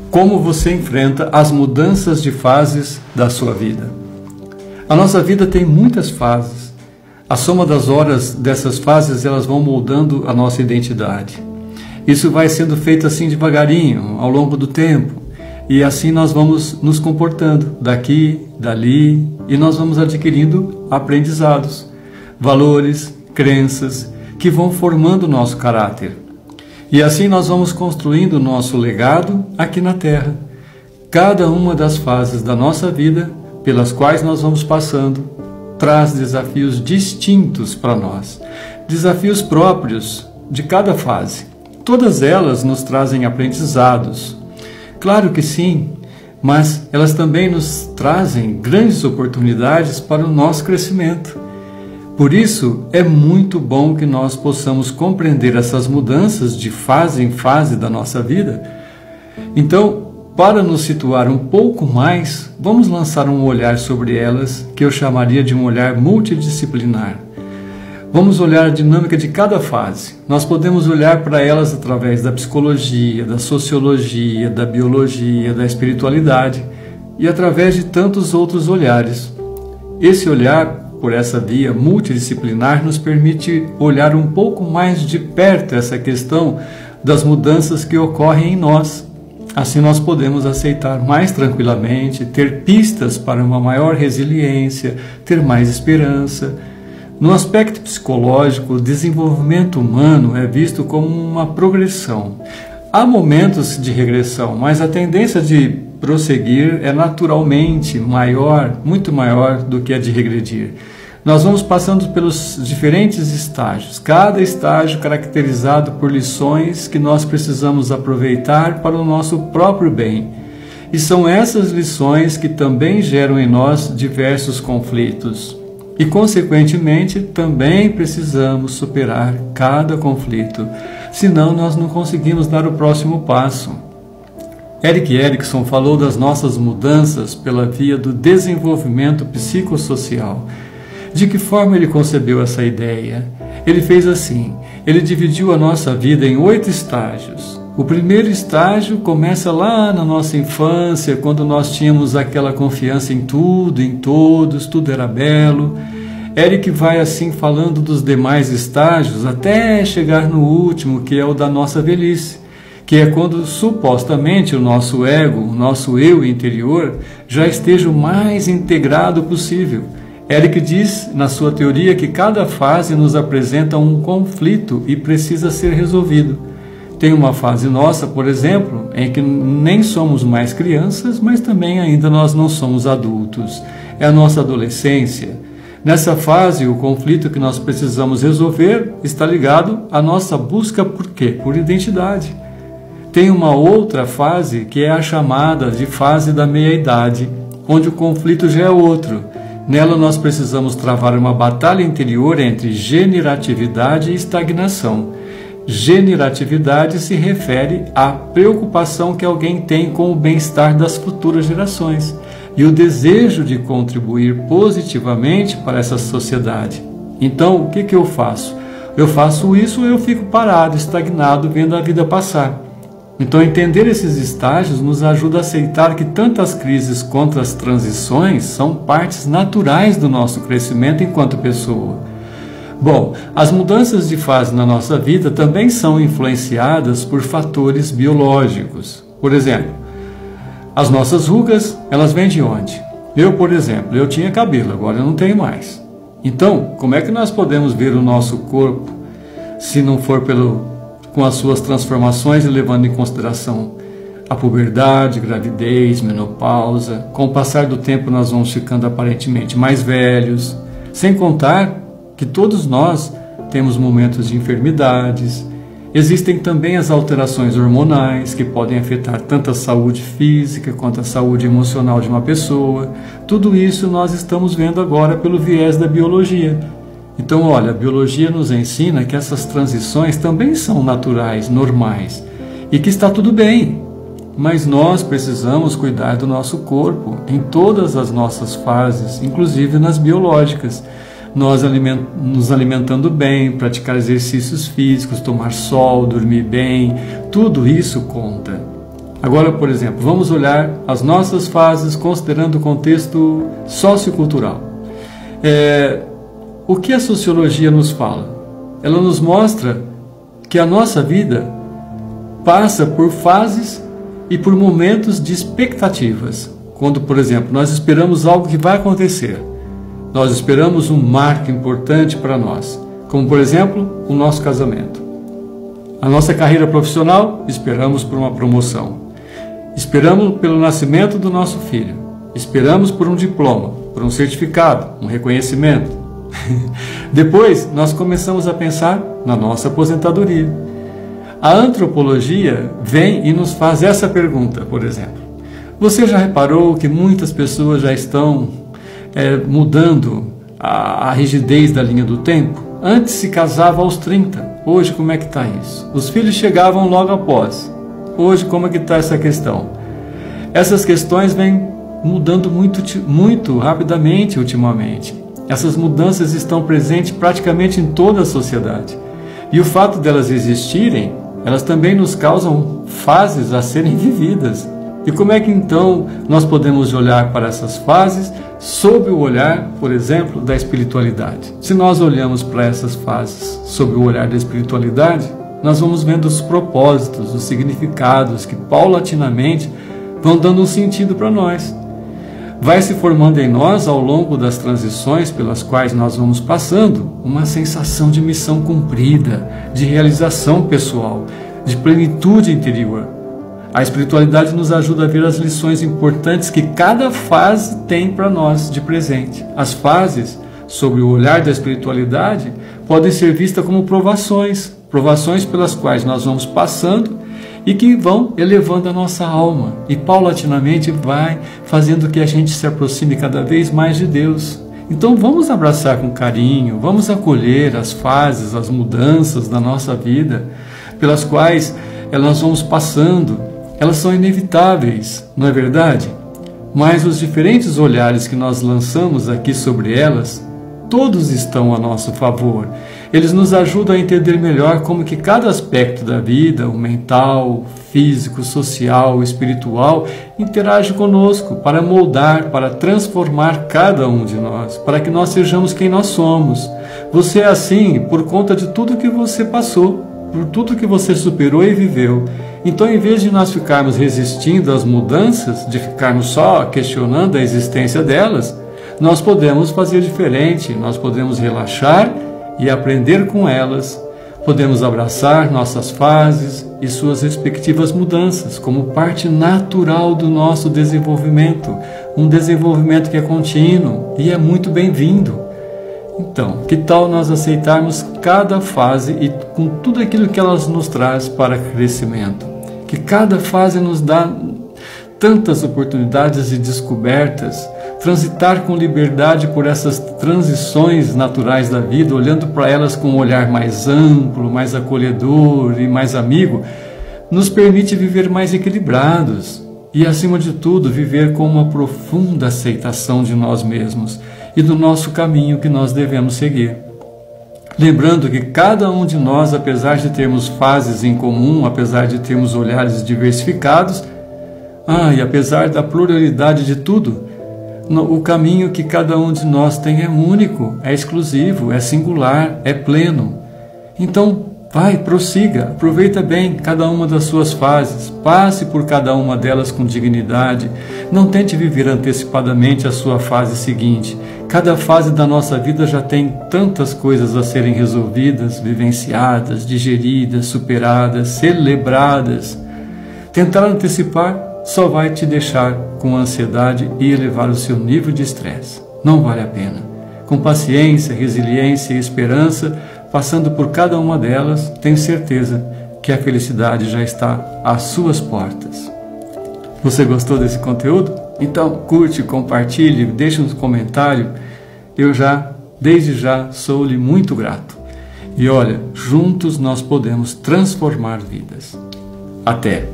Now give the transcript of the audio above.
Como você enfrenta as mudanças de fases da sua vida? A nossa vida tem muitas fases. A soma das horas dessas fases, elas vão moldando a nossa identidade. Isso vai sendo feito assim devagarinho, ao longo do tempo. E assim nós vamos nos comportando, daqui, dali, e nós vamos adquirindo aprendizados, valores, crenças, que vão formando o nosso caráter. E assim nós vamos construindo o nosso legado aqui na Terra. Cada uma das fases da nossa vida, pelas quais nós vamos passando, traz desafios distintos para nós, desafios próprios de cada fase. Todas elas nos trazem aprendizados. Claro que sim, mas elas também nos trazem grandes oportunidades para o nosso crescimento. Por isso, é muito bom que nós possamos compreender essas mudanças de fase em fase da nossa vida. Então, para nos situar um pouco mais, vamos lançar um olhar sobre elas, que eu chamaria de um olhar multidisciplinar. Vamos olhar a dinâmica de cada fase. Nós podemos olhar para elas através da psicologia, da sociologia, da biologia, da espiritualidade e através de tantos outros olhares. Esse olhar por essa via multidisciplinar nos permite olhar um pouco mais de perto essa questão das mudanças que ocorrem em nós. Assim nós podemos aceitar mais tranquilamente, ter pistas para uma maior resiliência, ter mais esperança. No aspecto psicológico, o desenvolvimento humano é visto como uma progressão. Há momentos de regressão, mas a tendência de prosseguir é naturalmente maior, muito maior do que a de regredir. Nós vamos passando pelos diferentes estágios, cada estágio caracterizado por lições que nós precisamos aproveitar para o nosso próprio bem. E são essas lições que também geram em nós diversos conflitos. E, consequentemente, também precisamos superar cada conflito, senão nós não conseguimos dar o próximo passo. Erik Erikson falou das nossas mudanças pela via do desenvolvimento psicossocial. De que forma ele concebeu essa ideia? Ele fez assim, ele dividiu a nossa vida em 8 estágios. O primeiro estágio começa lá na nossa infância, quando nós tínhamos aquela confiança em tudo, em todos, tudo era belo. Erik vai assim falando dos demais estágios até chegar no último, que é o da nossa velhice, que é quando supostamente o nosso ego, o nosso eu interior, já esteja o mais integrado possível. Erik diz na sua teoria que cada fase nos apresenta um conflito e precisa ser resolvido. Tem uma fase nossa, por exemplo, em que nem somos mais crianças, mas também ainda nós não somos adultos. É a nossa adolescência. Nessa fase, o conflito que nós precisamos resolver está ligado à nossa busca por quê? Por identidade. Tem uma outra fase que é a chamada de fase da meia-idade, onde o conflito já é outro. Nela nós precisamos travar uma batalha interior entre generatividade e estagnação. Generatividade se refere à preocupação que alguém tem com o bem-estar das futuras gerações e o desejo de contribuir positivamente para essa sociedade. Então, o que eu faço? Eu faço isso ou eu fico parado, estagnado, vendo a vida passar. Então, entender esses estágios nos ajuda a aceitar que tanto as crises quanto as transições são partes naturais do nosso crescimento enquanto pessoa. Bom, as mudanças de fase na nossa vida também são influenciadas por fatores biológicos. Por exemplo, as nossas rugas, elas vêm de onde? Eu, por exemplo, eu tinha cabelo, agora eu não tenho mais. Então, como é que nós podemos ver o nosso corpo se não for com as suas transformações e levando em consideração a puberdade, gravidez, menopausa? Com o passar do tempo nós vamos ficando aparentemente mais velhos, sem contar que todos nós temos momentos de enfermidades. Existem também as alterações hormonais que podem afetar tanto a saúde física quanto a saúde emocional de uma pessoa. Tudo isso nós estamos vendo agora pelo viés da biologia. Então, olha, a biologia nos ensina que essas transições também são naturais, normais, e que está tudo bem. Mas nós precisamos cuidar do nosso corpo em todas as nossas fases, inclusive nas biológicas. Nós nos alimentando bem, praticar exercícios físicos, tomar sol, dormir bem, tudo isso conta. Agora, por exemplo, vamos olhar as nossas fases considerando o contexto sociocultural. O que a sociologia nos fala? Ela nos mostra que a nossa vida passa por fases e por momentos de expectativas. Quando, por exemplo, nós esperamos algo que vai acontecer, nós esperamos um marco importante para nós, como, por exemplo, o nosso casamento. A nossa carreira profissional, esperamos por uma promoção. Esperamos pelo nascimento do nosso filho. Esperamos por um diploma, por um certificado, um reconhecimento. Depois, nós começamos a pensar na nossa aposentadoria. A antropologia vem e nos faz essa pergunta, por exemplo. Você já reparou que muitas pessoas já estão mudando a rigidez da linha do tempo? Antes se casava aos 30. Hoje, como é que está isso? Os filhos chegavam logo após. Hoje, como é que está essa questão? Essas questões vêm mudando muito rapidamente ultimamente. Essas mudanças estão presentes praticamente em toda a sociedade. E o fato delas existirem, elas também nos causam fases a serem vividas. E como é que então nós podemos olhar para essas fases sob o olhar, por exemplo, da espiritualidade? Se nós olhamos para essas fases sob o olhar da espiritualidade, nós vamos vendo os propósitos, os significados que paulatinamente vão dando um sentido para nós. Vai se formando em nós, ao longo das transições pelas quais nós vamos passando, uma sensação de missão cumprida, de realização pessoal, de plenitude interior. A espiritualidade nos ajuda a ver as lições importantes que cada fase tem para nós de presente. As fases, sob o olhar da espiritualidade, podem ser vistas como provações pelas quais nós vamos passando e que vão elevando a nossa alma e paulatinamente vai fazendo que a gente se aproxime cada vez mais de Deus. Então vamos abraçar com carinho, vamos acolher as fases, as mudanças da nossa vida pelas quais nós vamos passando. Elas são inevitáveis, não é verdade? Mas os diferentes olhares que nós lançamos aqui sobre elas, todos estão a nosso favor. Eles nos ajudam a entender melhor como que cada aspecto da vida, o mental, físico, social, espiritual, interage conosco para moldar, para transformar cada um de nós, para que nós sejamos quem nós somos. Você é assim por conta de tudo que você passou, por tudo que você superou e viveu. Então, em vez de nós ficarmos resistindo às mudanças, de ficarmos só questionando a existência delas, nós podemos fazer diferente, nós podemos relaxar e aprender com elas. Podemos abraçar nossas fases e suas respectivas mudanças como parte natural do nosso desenvolvimento, um desenvolvimento que é contínuo e é muito bem-vindo. Então, que tal nós aceitarmos cada fase e com tudo aquilo que elas nos traz para crescimento? Que cada fase nos dá tantas oportunidades de descobertas, transitar com liberdade por essas transições naturais da vida, olhando para elas com um olhar mais amplo, mais acolhedor e mais amigo, nos permite viver mais equilibrados e, acima de tudo, viver com uma profunda aceitação de nós mesmos e do nosso caminho que nós devemos seguir. Lembrando que cada um de nós, apesar de termos fases em comum, apesar de termos olhares diversificados, e apesar da pluralidade de tudo, o caminho que cada um de nós tem é único, é exclusivo, é singular, é pleno. Então, prossiga, aproveita bem cada uma das suas fases, passe por cada uma delas com dignidade, não tente viver antecipadamente a sua fase seguinte. Cada fase da nossa vida já tem tantas coisas a serem resolvidas, vivenciadas, digeridas, superadas, celebradas. Tentar antecipar só vai te deixar com ansiedade e elevar o seu nível de estresse. Não vale a pena. Com paciência, resiliência e esperança, passando por cada uma delas, tenho certeza que a felicidade já está às suas portas. Você gostou desse conteúdo? Então curte, compartilhe, deixe um comentário. Eu desde já, sou-lhe muito grato. E olha, juntos nós podemos transformar vidas. Até!